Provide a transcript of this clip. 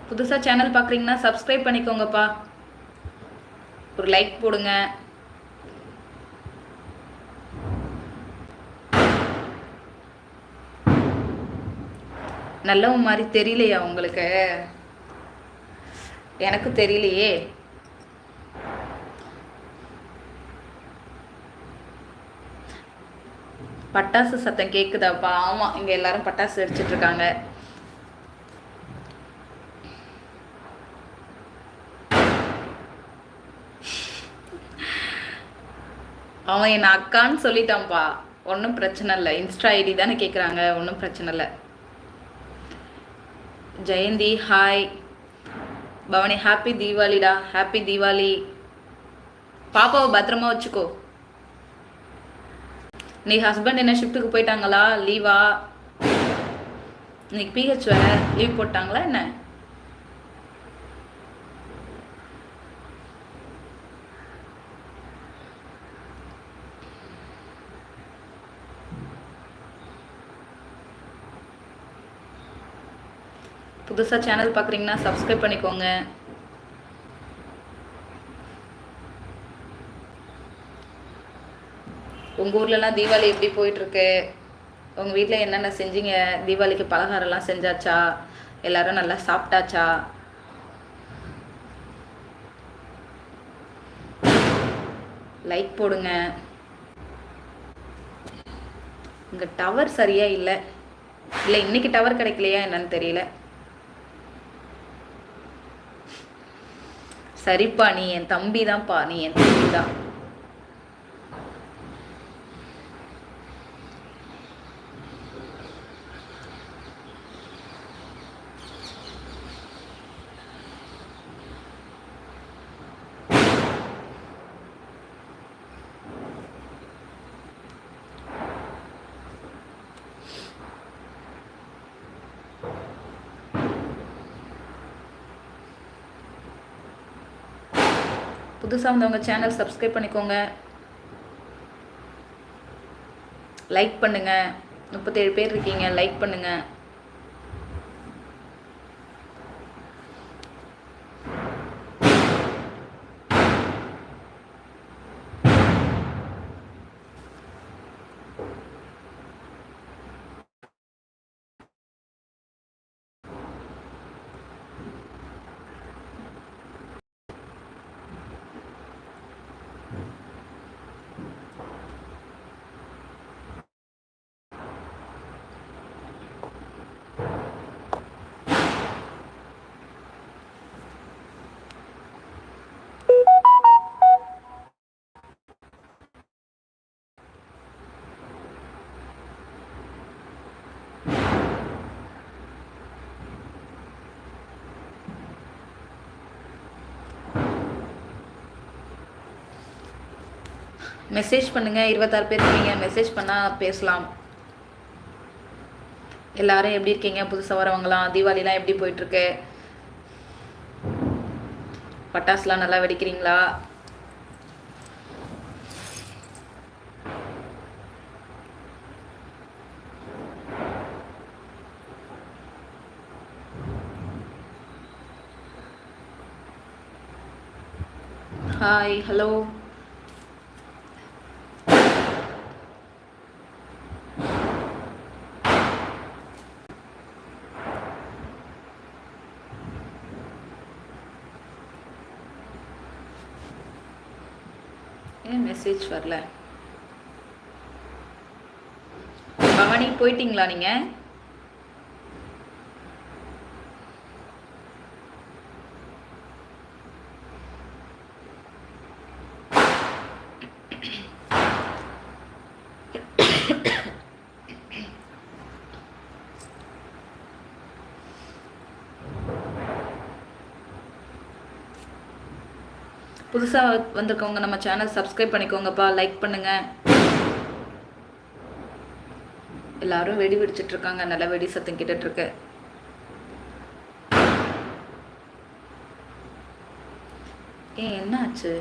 புதுசாக சேனல் பார்க்குறீங்கன்னா சப்ஸ்கிரைப் பண்ணிக்கோங்கப்பா. ஒரு லைக் போடுங்க. நல்லவன் மாதிரி தெரியலையா உங்களுக்கு? எனக்கு தெரியலையே. பட்டாசு சத்தம் கேட்குதாப்பா? ஆமாம், இங்கே எல்லாரும் பட்டாசு வெடிச்சிட்டு இருக்காங்க. அவன் என்ன அக்கான்னு சொல்லிட்டான்ப்பா. ஒன்றும் பிரச்சனை இல்லை. இன்ஸ்டா ஐடி தானே கேட்குறாங்க, ஒன்றும் பிரச்சனை இல்லை. ஜெயந்தி ஹாய். பவனி ஹாப்பி தீபாவளிடா. ஹாப்பி தீபாவளி. பாப்பாவை பத்திரமா வச்சுக்கோ. நீ ஹஸ்பண்ட் என்ன ஷிஃப்ட்டுக்கு போயிட்டாங்களா? லீவா? இன்னைக்கு பிஹெச் வேற லீவ் போட்டாங்களா என்ன? புதுசாக சேனல் பார்க்குறீங்கன்னா சப்ஸ்கிரைப் பண்ணிக்கோங்க. உங்கள் ஊர்லலாம் தீபாவளி எப்படி போயிட்டுருக்கு? உங்கள் வீட்டில் என்னென்ன செஞ்சீங்க? தீபாவளிக்கு பலகாரம்லாம் செஞ்சாச்சா? எல்லாரும் நல்லா சாப்பிட்டாச்சா? லைக் போடுங்க. இங்கே டவர் சரியாக இல்லை. இன்னைக்கு டவர் கிடைக்கலையா என்னன்னு தெரியல. சரிப்பா, நீ என் தம்பி தான்ப்பா. நீ என் தம்பி தான். புதுசாக வந்தவங்க சேனல் சப்ஸ்கிரைப் பண்ணிக்கோங்க. லைக் பண்ணுங்க. 37 பேர் இருக்கீங்க. லைக் பண்ணுங்க. மெசேஜ் பண்ணுங்க. 26 பேர் இருக்கீங்க. மெசேஜ் பண்ணால் பேசலாம். எல்லாரும் எப்படி இருக்கீங்க? புதுசாக வரவங்களாம். தீபாவளிலாம் எப்படி போயிட்டுருக்கு? பட்டாசுலாம் நல்லா வெடிக்கிறீங்களா? Hi, hello. ஏன் மெசேஜ் வரல? பவானி போயிட்டீங்களா நீங்க? புதுசாக வந்திருக்கவங்க நம்ம சேனல் சப்ஸ்கிரைப் பண்ணிக்கோங்கப்பா. லைக் பண்ணுங்க. எல்லாரும் வெடி வெடிச்சிட்டு இருக்காங்க. நல்ல வெடி சத்தம் கேட்டுட்டு இருக்கு. ஏன் என்ன ஆச்சு?